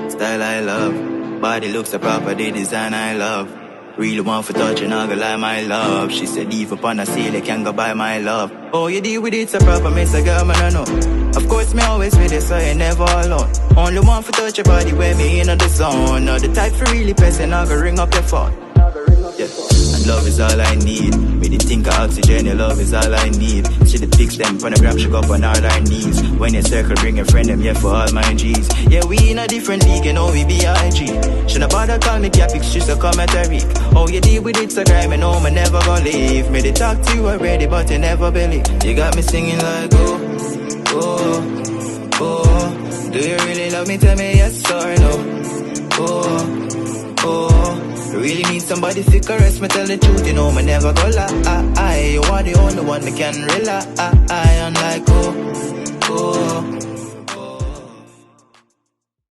Style I love, body looks a proper, the design I love. Really want for touch and I go lie my love. She said leave upon a seal, you can go buy my love. Oh, you deal with it so proper, miss a girl, man, I know. Of course, me always with you, so you never alone. Only want for touch your body when me in the zone. Not the type for really person, I go ring up your phone. Yeah. And love is all I need. Me the think of oxygen, your love is all I need. See the pics, them phonogram, she go up on all our knees. When you circle, bring a friend, them, yeah, for all my G's. Yeah, we in a different league, you know we be IG. Should bother call me capics, just a comment a week. Oh, you deal with it, so crime, and know me never gonna leave. Me they talk to you already, but you never believe. You got me singing like, oh, oh, oh. Do you really love me? Tell me yes or no. Oh, oh. Really need somebody to caress me, tell the truth, you know me never go lie. You are the only one me can rely on, like oh, oh.